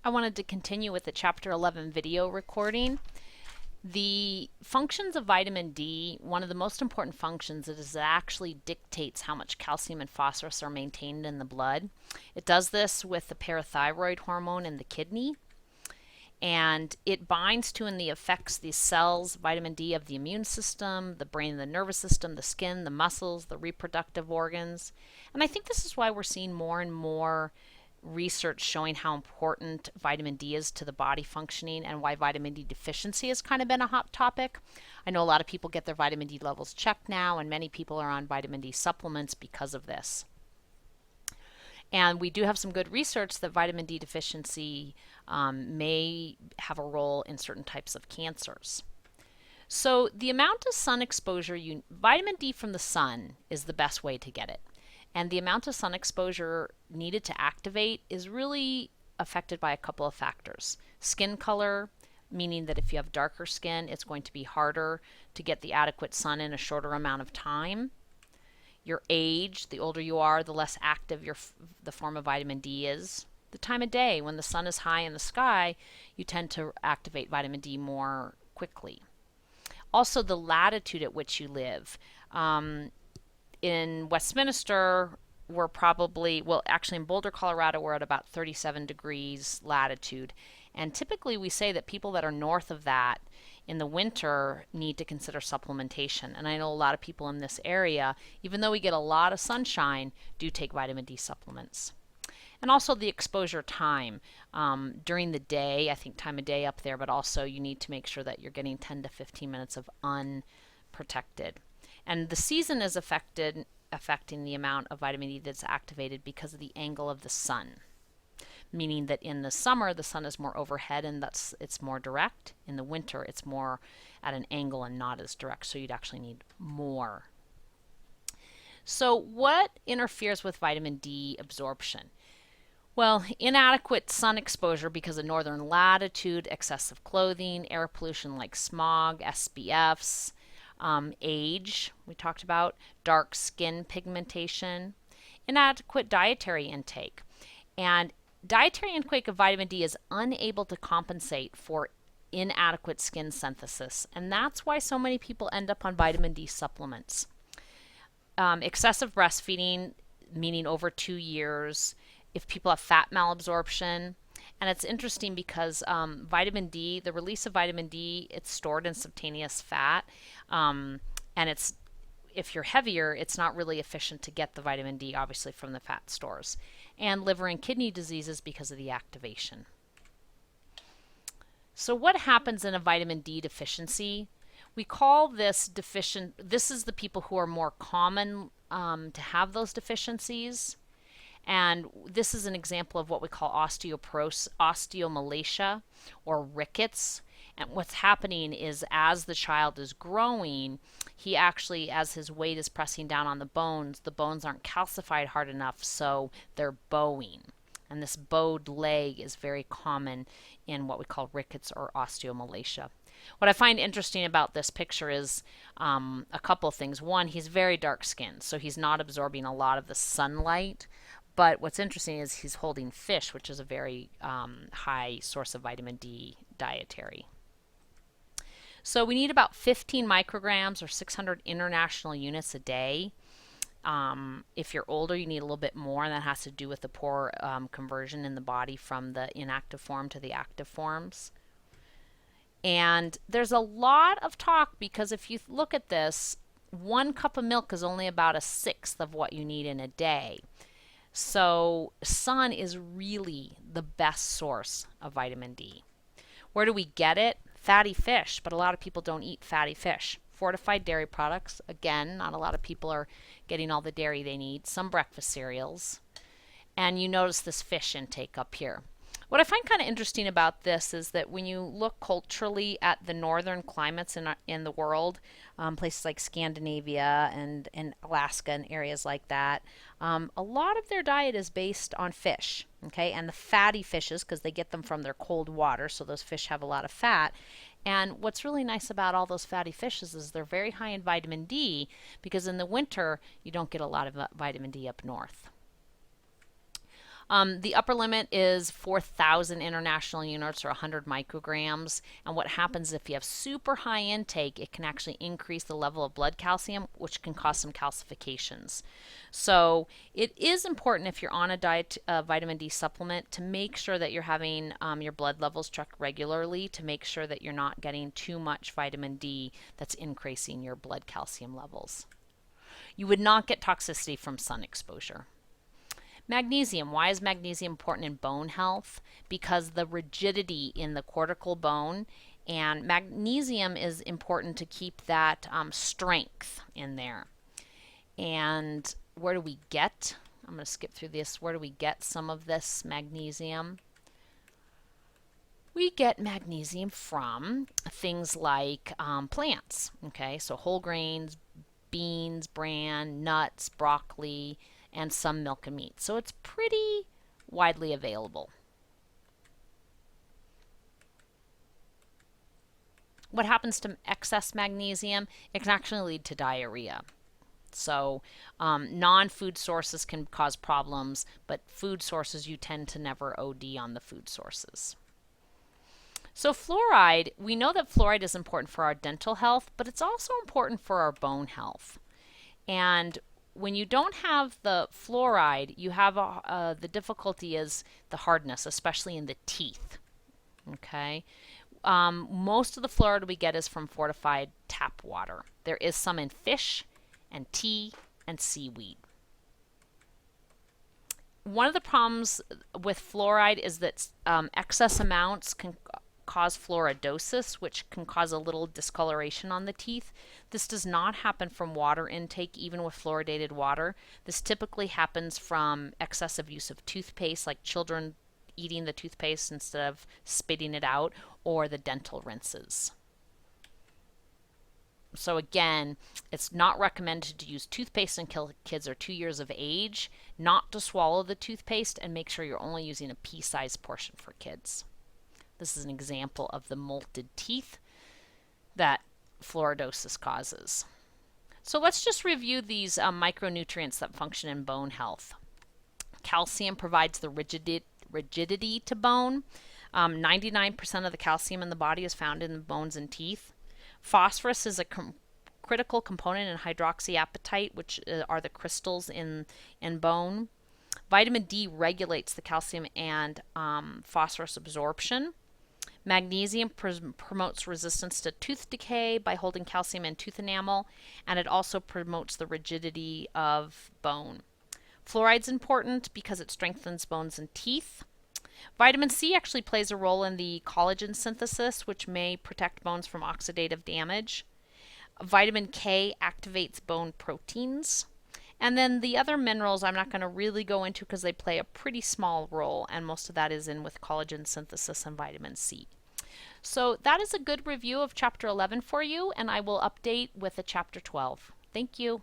I wanted to continue with the Chapter 11 video recording. The functions of vitamin D, one of the most important functions is it actually dictates how much calcium and phosphorus are maintained in the blood. It does this with the parathyroid hormone in the kidney, and it binds to and affects the cells, vitamin D, of the immune system, the brain and the nervous system, the skin, the muscles, the reproductive organs. And I think this is why we're seeing more and more research showing how important vitamin D is to the body functioning, and why vitamin D deficiency has kind of been a hot topic. I know a lot of people get their vitamin D levels checked now, and many people are on vitamin D supplements because of this. And we do have some good research that vitamin D deficiency may have a role in certain types of cancers. So the amount of sun exposure, vitamin D from the sun is the best way to get it. And the amount of sun exposure needed to activate is really affected by a couple of factors. Skin color, meaning that if you have darker skin, it's going to be harder to get the adequate sun in a shorter amount of time. Your age, the older you are, the less active the form of vitamin D is. The time of day, when the sun is high in the sky, you tend to activate vitamin D more quickly. Also, the latitude at which you live. In Westminster, we're probably, well, actually in Boulder, Colorado, we're at about 37 degrees latitude. And typically we say that people that are north of that in the winter need to consider supplementation. And I know a lot of people in this area, even though we get a lot of sunshine, do take vitamin D supplements. And also the exposure time during the day, I think time of day up there, but also you need to make sure that you're getting 10 to 15 minutes of unprotected. And the season is affecting the amount of vitamin D that's activated because of the angle of the sun. Meaning that in the summer, the sun is more overhead and thus it's more direct. In the winter, it's more at an angle and not as direct, so you'd actually need more. So what interferes with vitamin D absorption? Well, inadequate sun exposure because of northern latitude, excessive clothing, air pollution like smog, SPFs, age, we talked about, dark skin pigmentation, inadequate dietary intake. And dietary intake of vitamin D is unable to compensate for inadequate skin synthesis, and that's why so many people end up on vitamin D supplements. Excessive breastfeeding, meaning over 2 years, if people have fat malabsorption. And it's interesting because vitamin D, the release of vitamin D, it's stored in subcutaneous fat. And if you're heavier, it's not really efficient to get the vitamin D, obviously, from the fat stores. And liver and kidney diseases because of the activation. So what happens in a vitamin D deficiency? We call this deficient, this is the people who are more common to have those deficiencies. And this is an example of what we call osteomalacia or rickets. And what's happening is as the child is growing, he actually, as his weight is pressing down on the bones aren't calcified hard enough, so they're bowing. And this bowed leg is very common in what we call rickets or osteomalacia. What I find interesting about this picture is a couple of things. One, he's very dark skinned, so he's not absorbing a lot of the sunlight. But what's interesting is he's holding fish, which is a very high source of vitamin D dietary. So we need about 15 micrograms or 600 international units a day. If you're older, you need a little bit more, and that has to do with the poor conversion in the body from the inactive form to the active forms. And there's a lot of talk because if you look at this, 1 cup of milk is only about a sixth of what you need in a day. So sun is really the best source of vitamin D. Where do we get it? Fatty fish, but a lot of people don't eat fatty fish. Fortified dairy products, again, not a lot of people are getting all the dairy they need. Some breakfast cereals. And you notice this fish intake up here. What I find kind of interesting about this is that when you look culturally at the northern climates in the world, places like Scandinavia and Alaska and areas like that, a lot of their diet is based on fish, okay, and the fatty fishes because they get them from their cold water, so those fish have a lot of fat. And what's really nice about all those fatty fishes is they're very high in vitamin D because in the winter you don't get a lot of vitamin D up north. The upper limit is 4,000 international units or 100 micrograms. And what happens if you have super high intake, it can actually increase the level of blood calcium, which can cause some calcifications. So it is important if you're on a diet vitamin D supplement to make sure that you're having your blood levels checked regularly to make sure that you're not getting too much vitamin D that's increasing your blood calcium levels. You would not get toxicity from sun exposure. Magnesium. Why is magnesium important in bone health? Because the rigidity in the cortical bone, and magnesium is important to keep that strength in there. And where do we get? I'm going to skip through this. Where do we get some of this magnesium? We get magnesium from things like plants. Okay, so whole grains, beans, bran, nuts, broccoli, and some milk and meat. So it's pretty widely available. What happens to excess magnesium? It can actually lead to diarrhea. So non-food sources can cause problems, but food sources, you tend to never OD on the food sources. So fluoride, we know that fluoride is important for our dental health, but it's also important for our bone health. And when you don't have the fluoride, you have the difficulty is the hardness, especially in the teeth. Okay. Most of the fluoride we get is from fortified tap water. There is some in fish and tea and seaweed. One of the problems with fluoride is that excess amounts can cause fluoridosis, which can cause a little discoloration on the teeth. This does not happen from water intake, even with fluoridated water. This typically happens from excessive use of toothpaste, like children eating the toothpaste instead of spitting it out, or the dental rinses. So again, it's not recommended to use toothpaste until kids are 2 years of age, not to swallow the toothpaste, and make sure you're only using a pea-sized portion for kids. This is an example of the molted teeth that fluoridosis causes. So let's just review these micronutrients that function in bone health. Calcium provides the rigidity to bone. 99% of the calcium in the body is found in the bones and teeth. Phosphorus is a critical component in hydroxyapatite, which are the crystals in bone. Vitamin D regulates the calcium and phosphorus absorption. Magnesium promotes resistance to tooth decay by holding calcium in tooth enamel, and it also promotes the rigidity of bone. Fluoride is important because it strengthens bones and teeth. Vitamin C actually plays a role in the collagen synthesis, which may protect bones from oxidative damage. Vitamin K activates bone proteins. And then the other minerals I'm not going to really go into because they play a pretty small role, and most of that is in with collagen synthesis and vitamin C. So that is a good review of Chapter 11 for you, and I will update with a Chapter 12. Thank you.